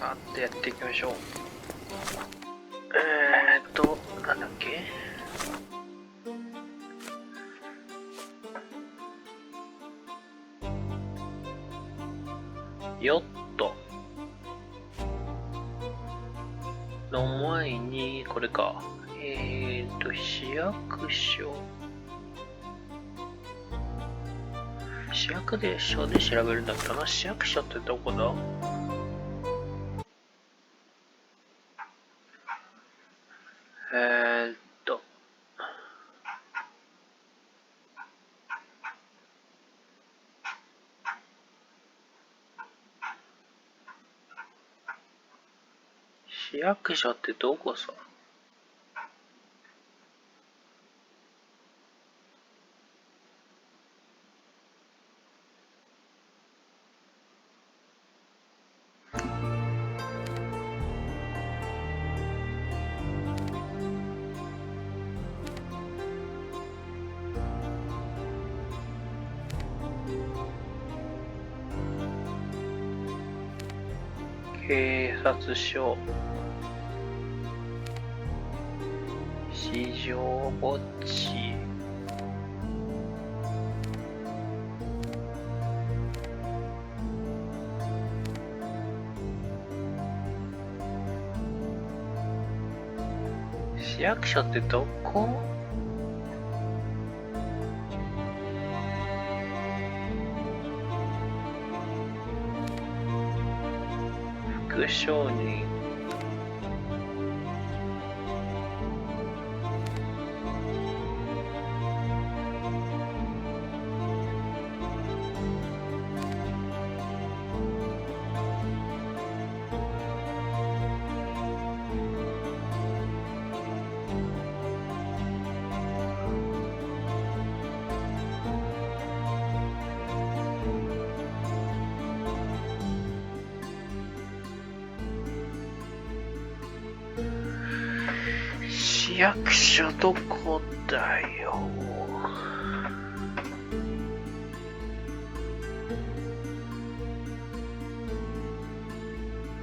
さーっとやっていきましょう。なんだっけ。ヨットの前にこれか。市役所。市役所で調べるんだったな。市役所ってどこだ？えーっと。市役所ってどこさ？警察署、市場墓地、市役所ってどこ？副商人、市役所どこだよ。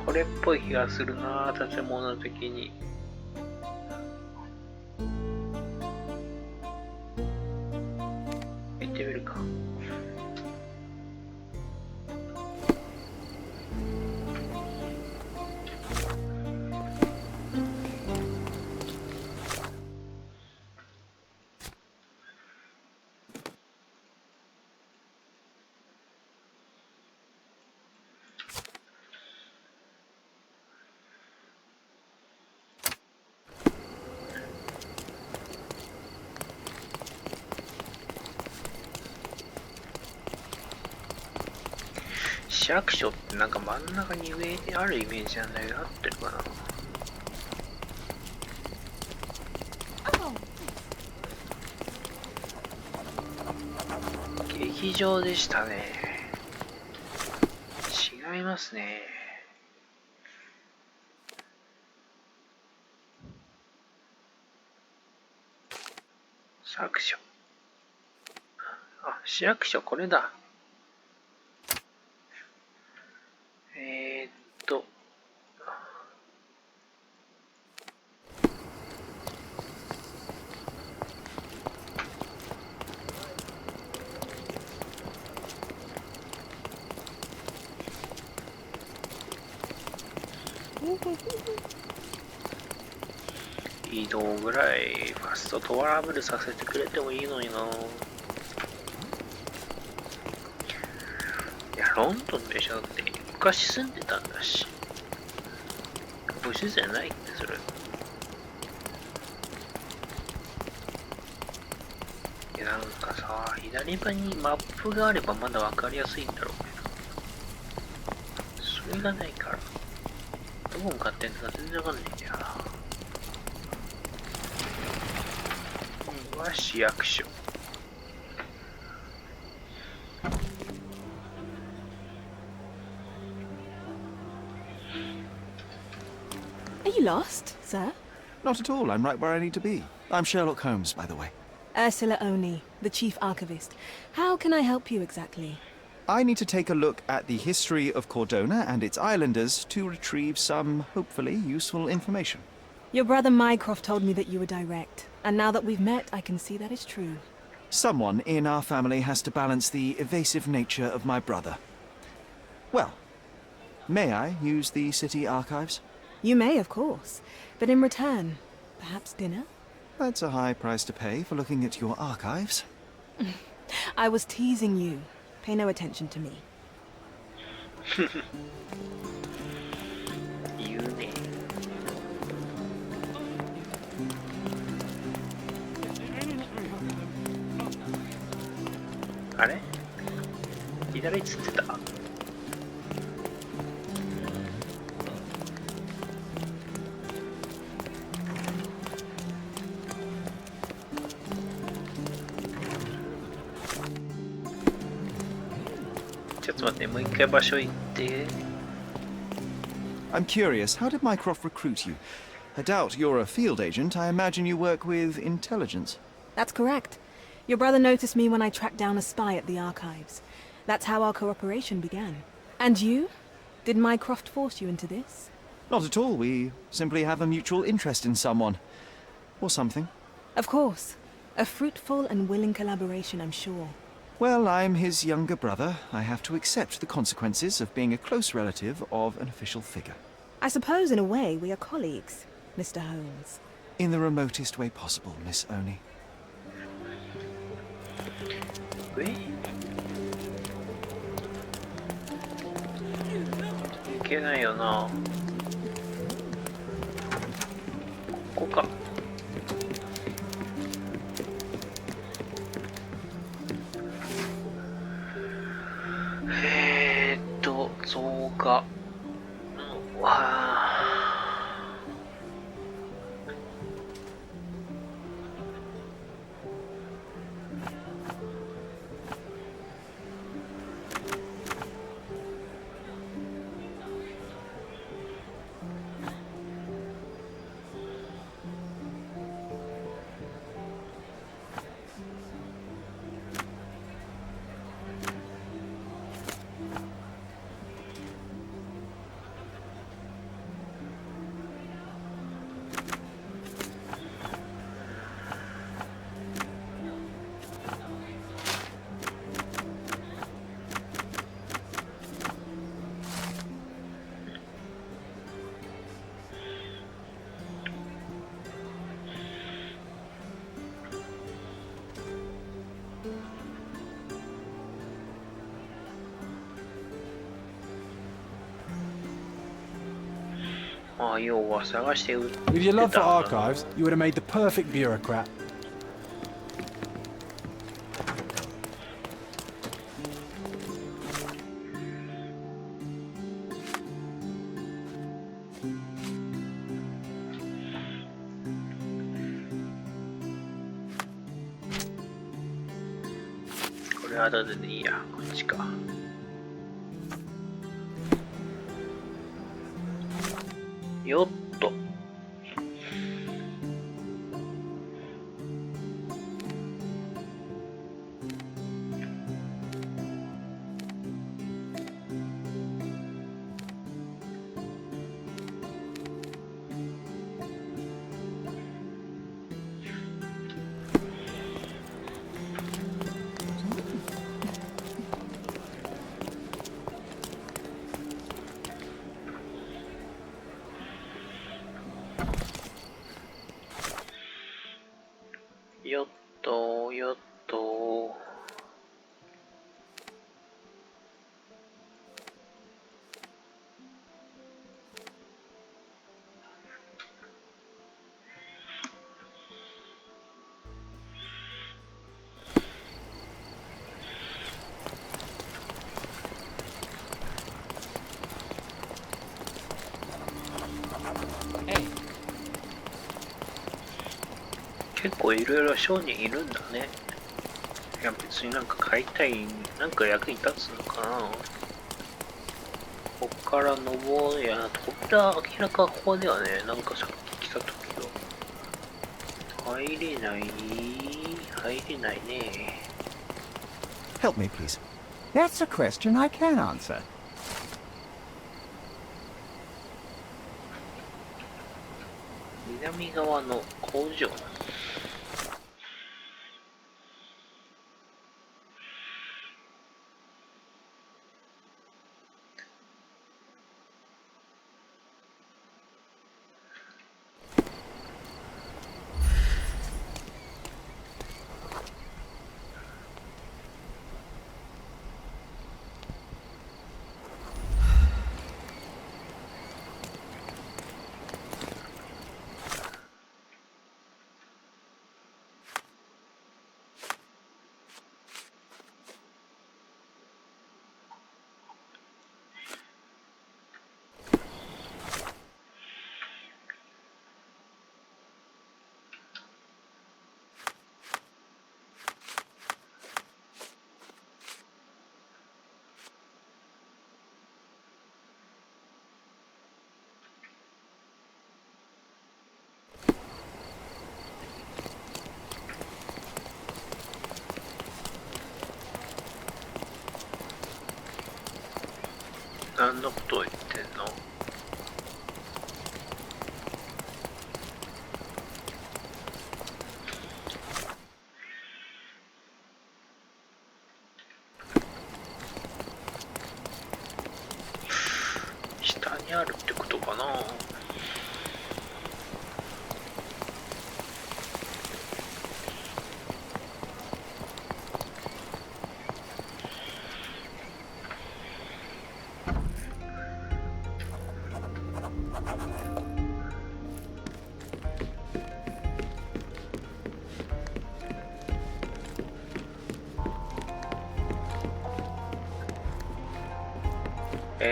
これっぽい気がするな、建物的に。行ってみるか。市役所ってなんか真ん中に上にあるイメージなんだけど、合ってるかな。劇場でしたね。違いますね。市役所。あ、市役所これだ。えーっと。移動ぐらいファストトラブルさせてくれてもいいのにな。いや、ロンドンでしょ。だって昔住んでたんだし。不自然ないってそれ。いや、なんかさ、左側にマップがあればまだ分かりやすいんだろうけど、それがないからどこ向かってんのか全然分かんないんだよな。は市役所。Are you lost, sir? Not at all. I'm right where I need to be. I'm Sherlock Holmes, by the way. Ursula Oney, the chief archivist. How can I help you exactly? I need to take a look at the history of Cordona and its islanders to retrieve some, hopefully, useful information. Your brother Mycroft told me that you were direct, and now that we've met, I can see that is true. Someone in our family has to balance the evasive nature of my brother. Well, may I use the city archives? You may, of course, but in return, perhaps dinner? That's a high price to pay for looking at your archives. I was teasing you. Pay no attention to me. 言うね。あれ左っつってた。ちょっと待って、もう一回場所行って。I'm curious, how did Mycroft recruit you? I doubt you're a field agent. I imagine you work with intelligence. That's correct. Your brother noticed me when I tracked down a spy at the archives. That's how our cooperation began. And you? Did Mycroft force you into this? Not at all. We simply have a mutual interest in someone. Or something. Of course. A fruitful and willing collaboration, I'm sure. Well, I'm his younger brother. I have to accept the consequences of being a close relative of an official figure. I suppose in a way we are colleagues, Mr. Holmes. In the remotest way possible, Miss Oni. いけないよな。ここか。増加。わあ。要は探して売ってた。 With your love for archives, you would have made the perfect bureaucrat.これは後でいいや、こっちか。よっと。よっとよっと。結構いろいろ商人いるんだね。いや別になんか買いたい、なんか役に立つのかな。こっから登るや、扉明らかここではね、なんかさっき来た時は入れないね。Help me, please. That's a question I can answer. 南側の工場。何のことを言ってんの？下にあるってことかな。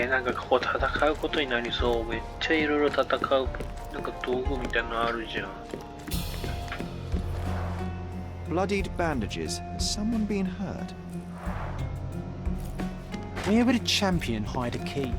なんかここ戦うことになりそう。めっちゃいろいろ戦うなんか道具みたいなのあるじゃん。Bloodied bandages. Has someone been hurt? Where would a champion hide a key?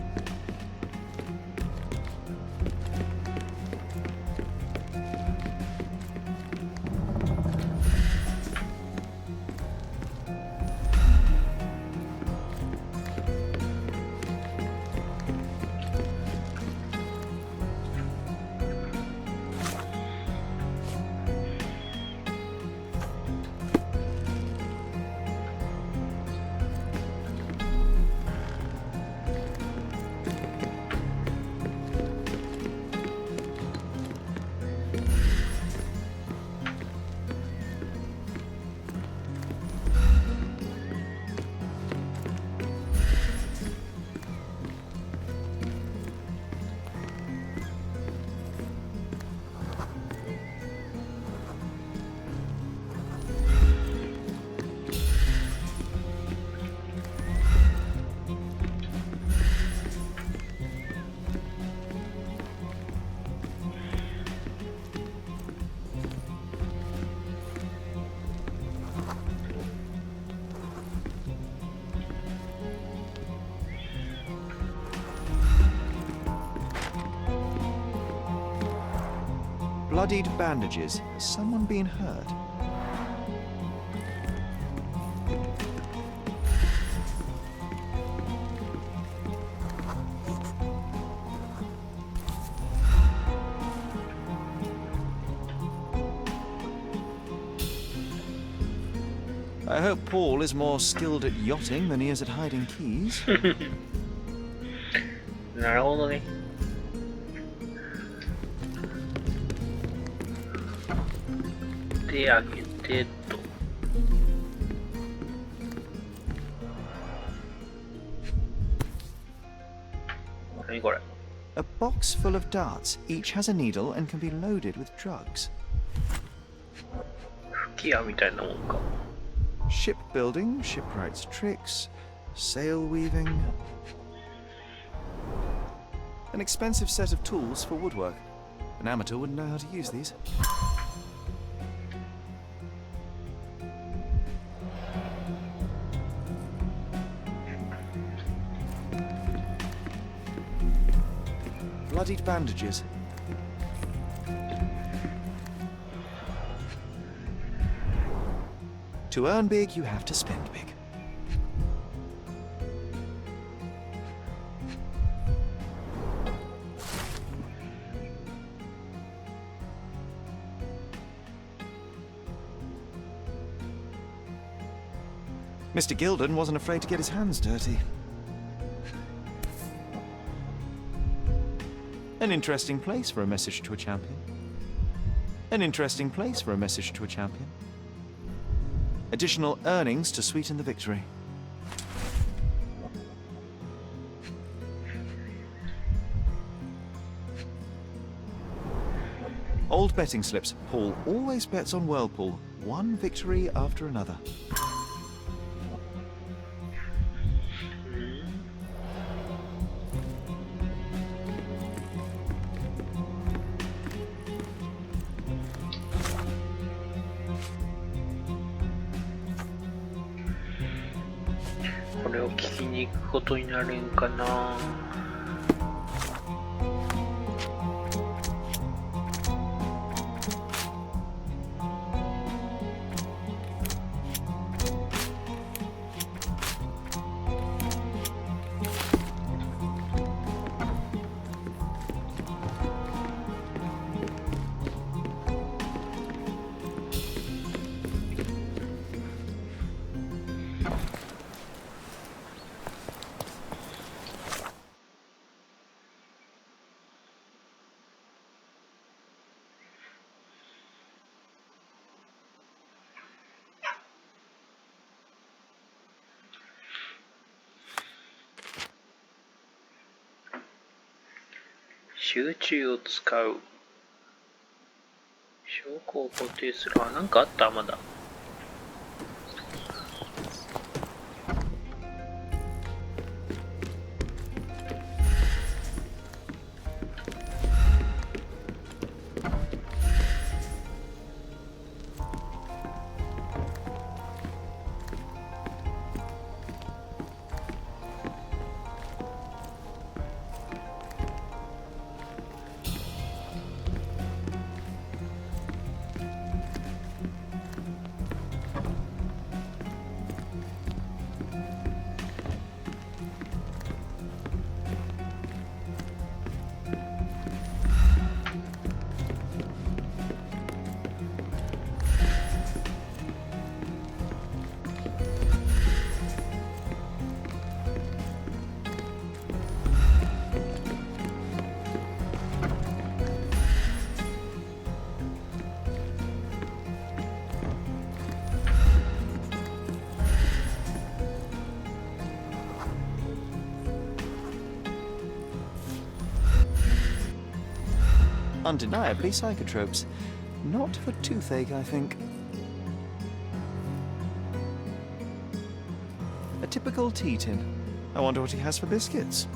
Bloodied bandages. Has someone been hurt? I hope Paul is more skilled at yachting than he is at hiding keys. なるほどね。手上げてと。何これ？ A box full of darts. Each has a needle and can be loaded with drugs. 吹き矢みたいなもんか。Shipbuilding, shipwright's tricks, sail weaving. An expensive set of tools for woodwork. An amateur wouldn't know how to use these. Bloodied bandages. To earn big, you have to spend big. Mr. Gilden wasn't afraid to get his hands dirty. An interesting place for a message to a champion. An interesting place for a message to a champion. Additional earnings to sweeten the victory. Old betting slips. Paul always bets on Whirlpool. One victory after another.これを聞きに行くことになるんかな。集中を使う。証拠を固定する。あ、なんかあったまだ。Undeniably psychotropes. Not for toothache, I think. A typical tea tin. I wonder what he has for biscuits.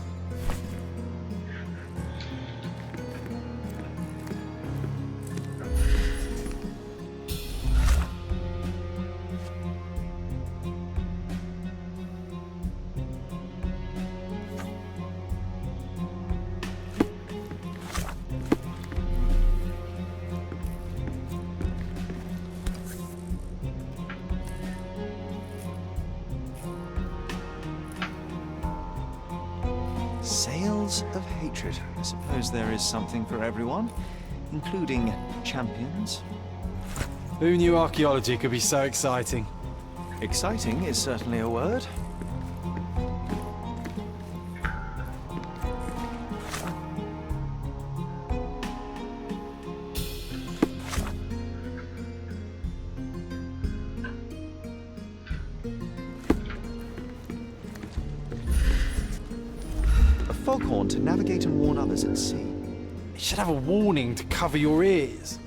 Sales of hatred. I suppose there is something for everyone, including champions. Who knew archaeology could be so exciting? Exciting is certainly a word. Foghorn to navigate and warn others at sea. It should have a warning to cover your ears.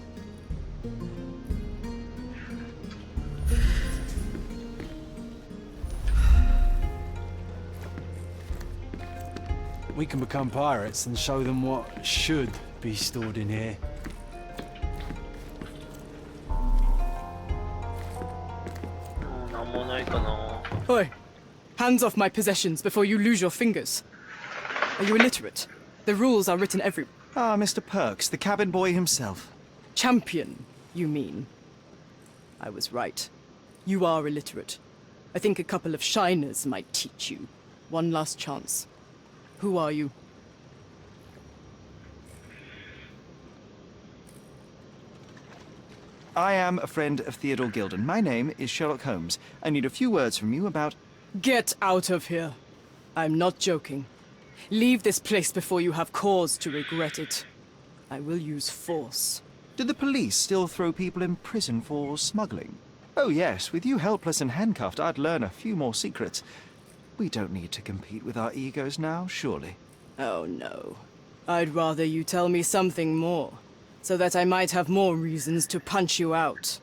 We can become pirates and show them what should be stored in here. Oi! Hands off my possessions before you lose your fingers. Are you illiterate? The rules are written everywhere. Ah, Mr. Perks, the cabin boy himself. Champion, you mean? I was right. You are illiterate. I think a couple of shiners might teach you. One last chance. Who are you? I am a friend of Theodore Gilden. My name is Sherlock Holmes. I need a few words from you about... Get out of here. I'm not joking. Leave this place before you have cause to regret it. I will use force. Do the police still throw people in prison for smuggling? Oh yes, with you helpless and handcuffed, I'd learn a few more secrets. We don't need to compete with our egos now, surely. Oh no. I'd rather you tell me something more, so that I might have more reasons to punch you out.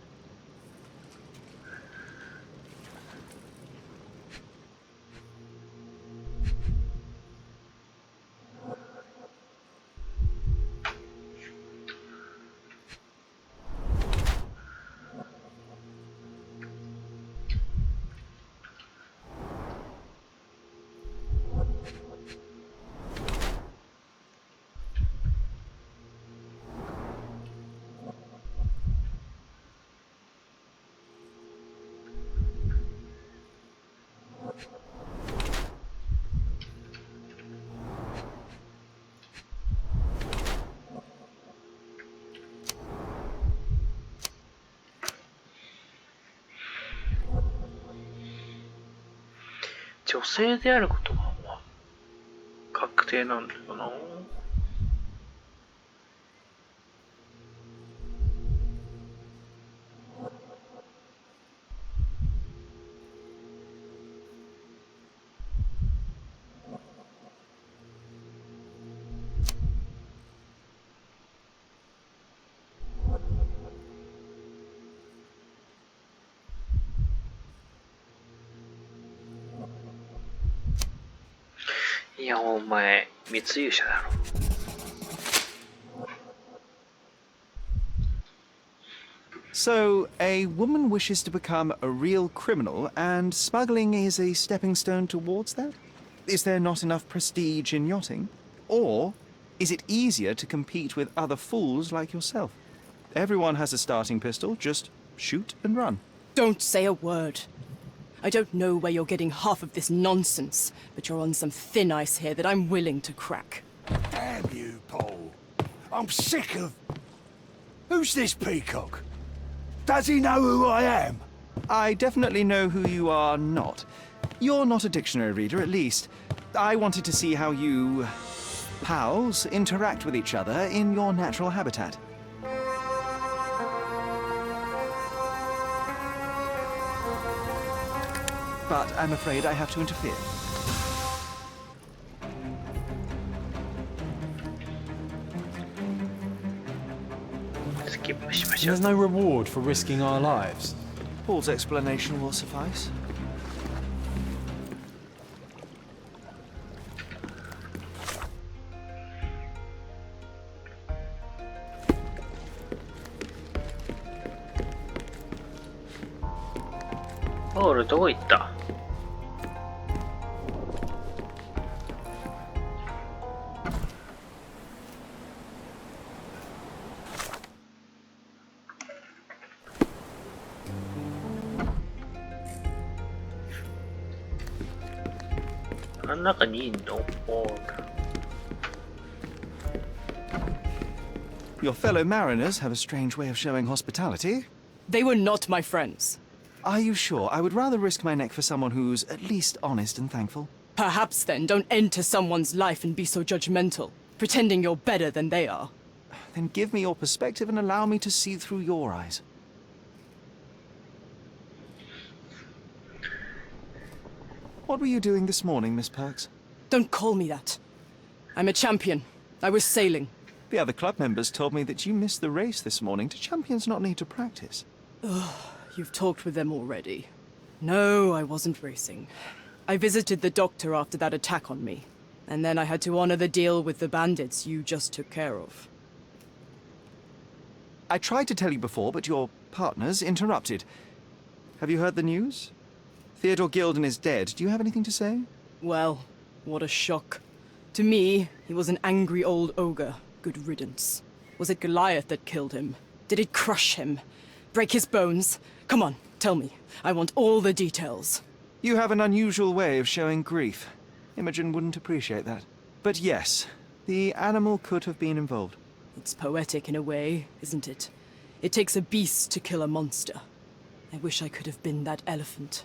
女性であることが確定なんだよな。いや、お前、密輸者だろ。So, a woman wishes to become a real criminal, and smuggling is a stepping stone towards that? Is there not enough prestige in yachting? Or is it easier to compete with other fools like yourself? Everyone has a starting pistol, just shoot and run. Don't say a word. I don't know where you're getting half of this nonsense, but you're on some thin ice here that I'm willing to crack. Damn you, Paul. I'm sick of... Who's this peacock? Does he know who I am? I definitely know who you are not. You're not a dictionary reader, at least. I wanted to see how you... pals interact with each other in your natural habitat. But I'm afraid I have to interfere. Skip しましょう。 There's no reward for risking our lives. Paul's explanation will suffice.ポールどこ行った？あん中にいんの？ポール。Your fellow mariners have a strange way of showing hospitality. They were not my friends. Are you sure? I would rather risk my neck for someone who's at least honest and thankful. Perhaps then don't enter someone's life and be so judgmental, pretending you're better than they are. Then give me your perspective and allow me to see through your eyes. What were you doing this morning, Miss Perks? Don't call me that. I'm a champion. I was sailing. The other club members told me that you missed the race this morning. Do champions not need to practice? You've talked with them already. No, I wasn't racing. I visited the doctor after that attack on me. And then I had to honor the deal with the bandits you just took care of. I tried to tell you before, but your partners interrupted. Have you heard the news? Theodore Gilden is dead. Do you have anything to say? Well, what a shock. To me, he was an angry old ogre. Good riddance. Was it Goliath that killed him? Did it crush him? Break his bones? Come on, tell me. I want all the details. You have an unusual way of showing grief. Imogen wouldn't appreciate that. But yes, the animal could have been involved. It's poetic in a way, isn't it? It takes a beast to kill a monster. I wish I could have been that elephant.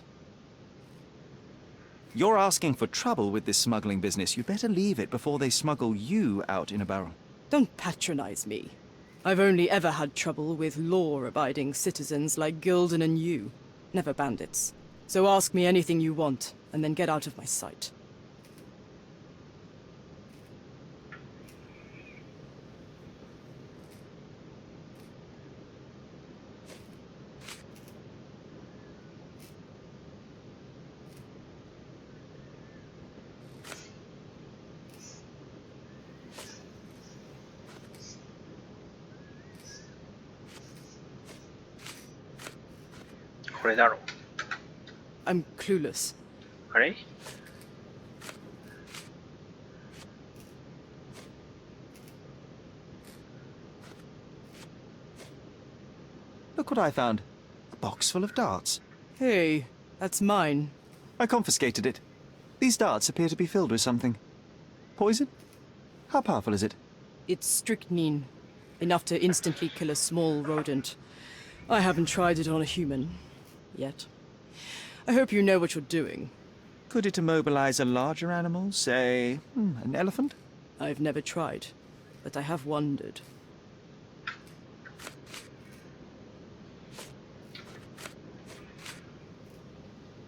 You're asking for trouble with this smuggling business. You'd better leave it before they smuggle you out in a barrel. Don't patronize me. I've only ever had trouble with law-abiding citizens like Gilden and you, never bandits. So ask me anything you want, and then get out of my sight.これだろ。 I'm clueless. あれ Look what I found. A box full of darts. Hey, that's mine. I confiscated it. These darts appear to be filled with something. Poison? How powerful is it? It's strychnine. Enough to instantly kill a small rodent. I haven't tried it on a human. Yet. I hope you know what you're doing. Could it immobilize a larger animal, say, an elephant? I've never tried, but I have wondered.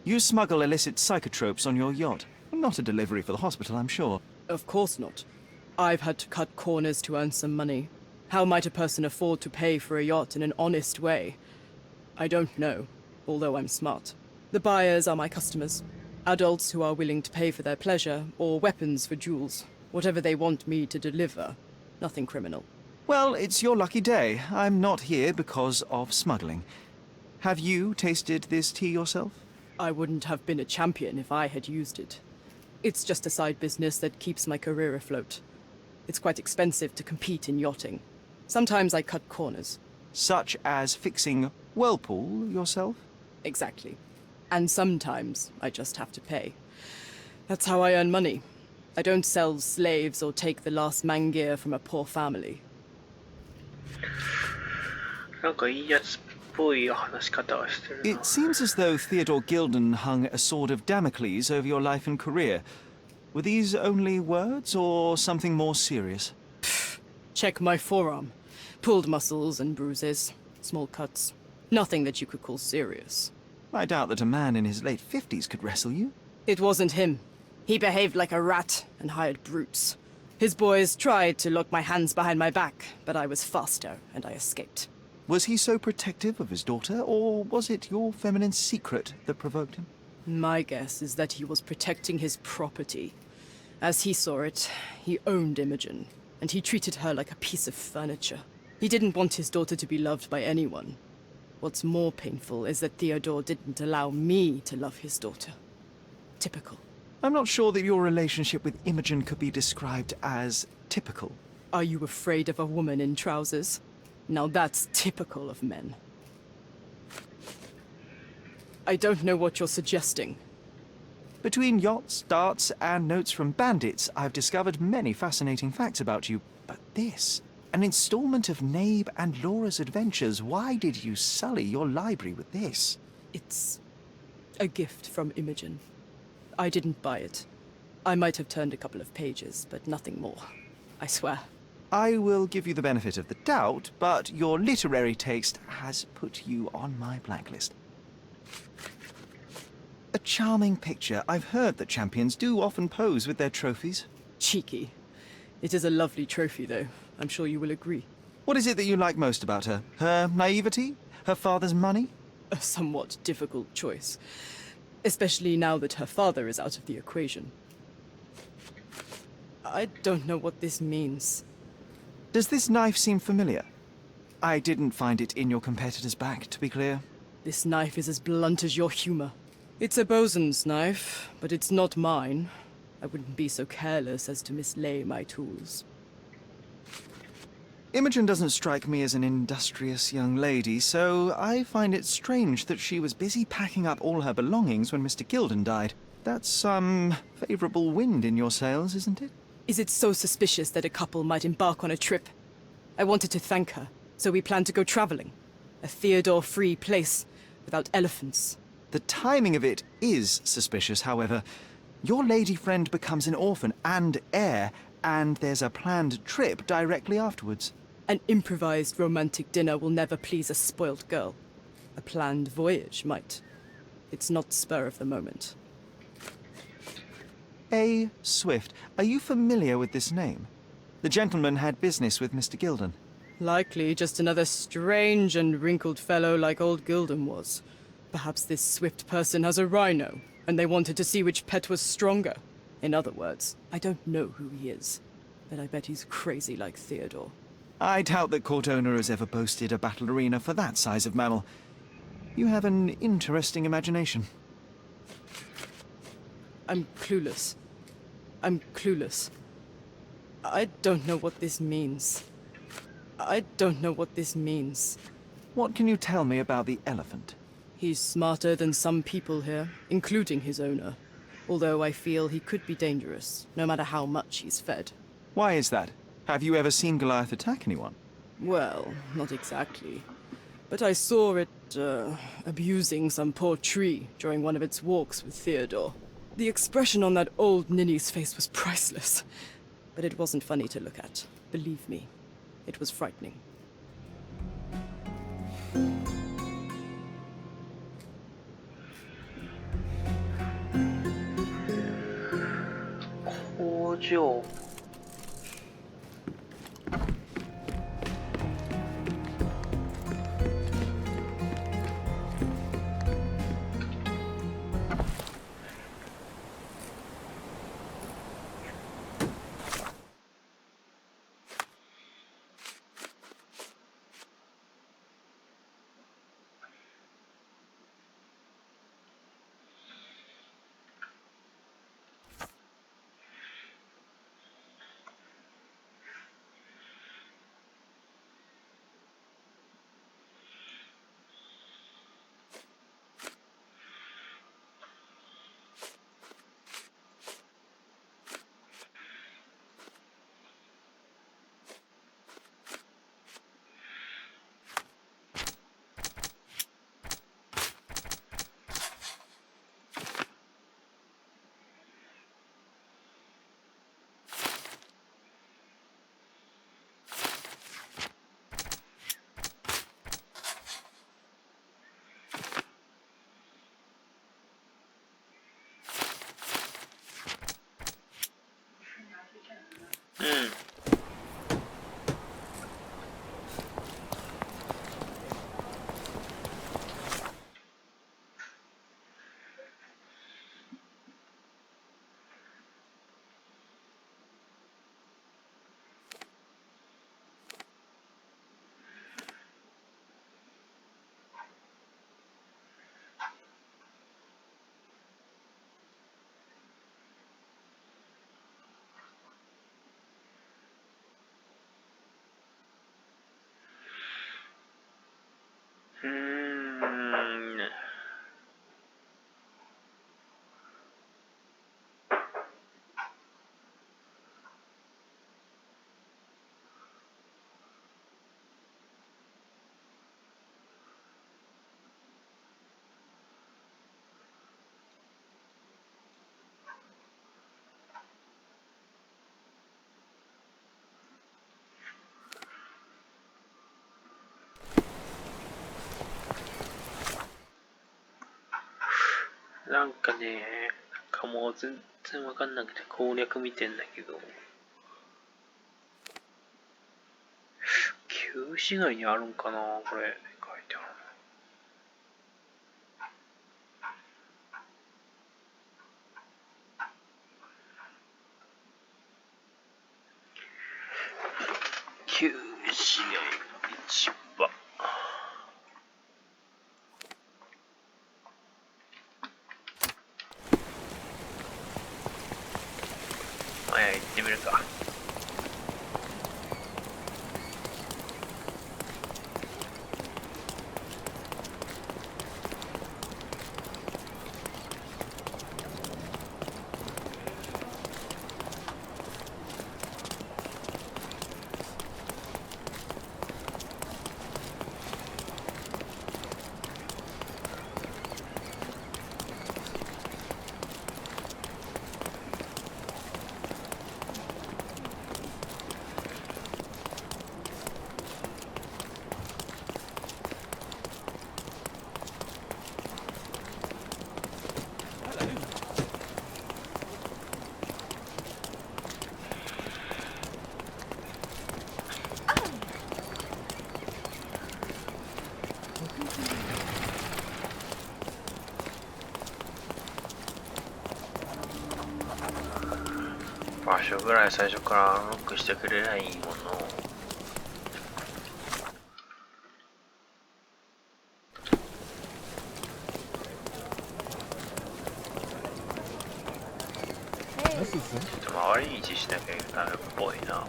You smuggle illicit psychotropes on your yacht. Not a delivery for the hospital, I'm sure. Of course not. I've had to cut corners to earn some money. How might a person afford to pay for a yacht in an honest way? I don't know, although I'm smart. The buyers are my customers. Adults who are willing to pay for their pleasure, or weapons for jewels. Whatever they want me to deliver. Nothing criminal. Well, it's your lucky day. I'm not here because of smuggling. Have you tasted this tea yourself? I wouldn't have been a champion if I had used it. It's just a side business that keeps my career afloat. It's quite expensive to compete in yachting. Sometimes I cut corners. Such as fixing whirlpool yourself? Exactly. And sometimes I just have to pay. That's how I earn money. I don't sell slaves or take the last man-gear from a poor family. なんかいいやつっぽい話し方はしてるな。 It seems as though Theodore Gilden hung a sword of Damocles over your life and career. Were these only words or something more serious? Check my forearm. Pulled muscles and bruises. Small cuts. Nothing that you could call serious. I doubt that a man in his late 50s could wrestle you. It wasn't him. He behaved like a rat and hired brutes. His boys tried to lock my hands behind my back, but I was faster and I escaped. Was he so protective of his daughter, or was it your feminine secret that provoked him? My guess is that he was protecting his property. As he saw it, he owned Imogen, and he treated her like a piece of furniture. He didn't want his daughter to be loved by anyone. What's more painful is that Theodore didn't allow me to love his daughter. Typical. I'm not sure that your relationship with Imogen could be described as typical. Are you afraid of a woman in trousers? Now that's typical of men. I don't know what you're suggesting. Between yachts, darts, and notes from bandits, I've discovered many fascinating facts about you. But this, an installment of Nabe and Laura's adventures, why did you sully your library with this? It's a gift from Imogen. I didn't buy it. I might have turned a couple of pages, but nothing more. I swear. I will give you the benefit of the doubt, but your literary taste has put you on my blacklist. A charming picture. I've heard that champions do often pose with their trophies. Cheeky. It is a lovely trophy, though. I'm sure you will agree. What is it that you like most about her? Her naivety? Her father's money? A somewhat difficult choice. Especially now that her father is out of the equation. I don't know what this means. Does this knife seem familiar? I didn't find it in your competitor's back, to be clear. This knife is as blunt as your humor. It's a bosun's knife, but it's not mine. I wouldn't be so careless as to mislay my tools. Imogen doesn't strike me as an industrious young lady, so I find it strange that she was busy packing up all her belongings when Mr. Gilden died. That's some favorable wind in your sails, isn't it? Is it so suspicious that a couple might embark on a trip? I wanted to thank her. So we plan to go traveling. A Theodore-free place, without elephants. The timing of it is suspicious, however. Your lady friend becomes an orphan and heir, and there's a planned trip directly afterwards. An improvised romantic dinner will never please a spoilt girl. A planned voyage might. It's not spur of the moment. A. Swift. Are you familiar with this name? The gentleman had business with Mr. Gilden. Likely just another strange and wrinkled fellow like old Gilden was. Perhaps this Swift person has a rhino, and they wanted to see which pet was stronger. In other words, I don't know who he is, but I bet he's crazy like Theodore. I doubt that court owner has ever boasted a battle arena for that size of mammal. You have an interesting imagination. I'm clueless. I'm clueless. I don't know what this means. I don't know what this means. What can you tell me about the elephant? He's smarter than some people here, including his owner. Although I feel he could be dangerous, no matter how much he's fed. Why is that? Have you ever seen Goliath attack anyone? Well, not exactly. But I saw it, abusing some poor tree during one of its walks with Theodore. The expression on that old ninny's face was priceless. But it wasn't funny to look at, believe me. It was frightening. Kojo. Hmm. Hmm. なんかね、もう全然わかんなくて攻略見てんだけど、旧市街にあるんかなこれ、書いてあるな。旧市街の市場。行ってみるか。所ぐらい最初からアンロックしてくれりゃいいもの。ちょっと回り道しなきゃいけないっぽいな。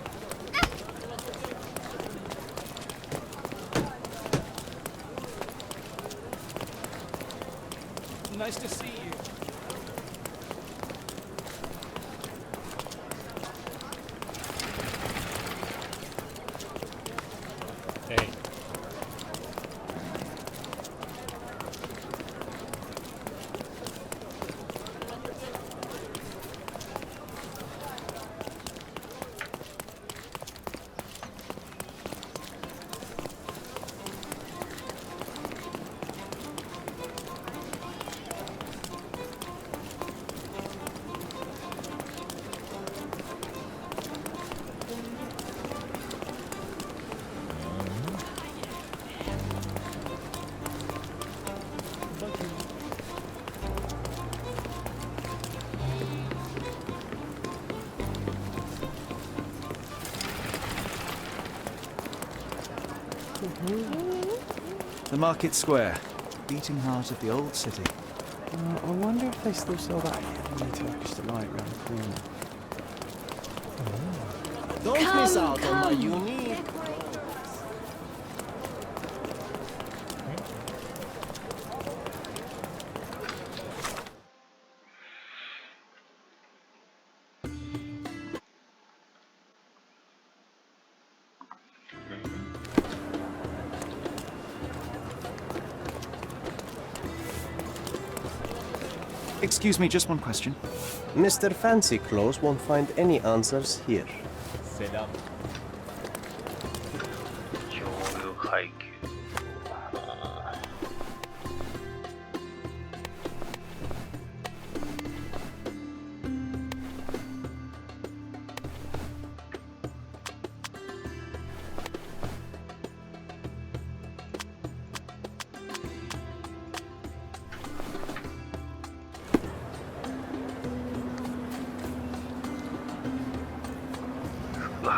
Nice to see you. Hey. The market square, beating heart of the old city. I wonder if they still sell that heavenly Turkish delight around the corner. Don't miss out on my unique. Excuse me, just one question. Mr. Fancy Clothes won't find any answers here. Selam. 上流階級。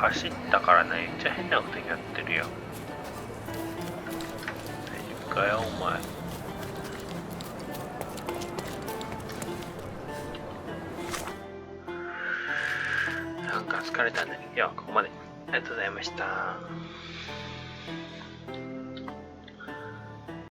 走ったからね、めっちゃ変なことやってるよ。大丈夫かよ、お前。なんか疲れたんで、今日はここまで。ありがとうございました。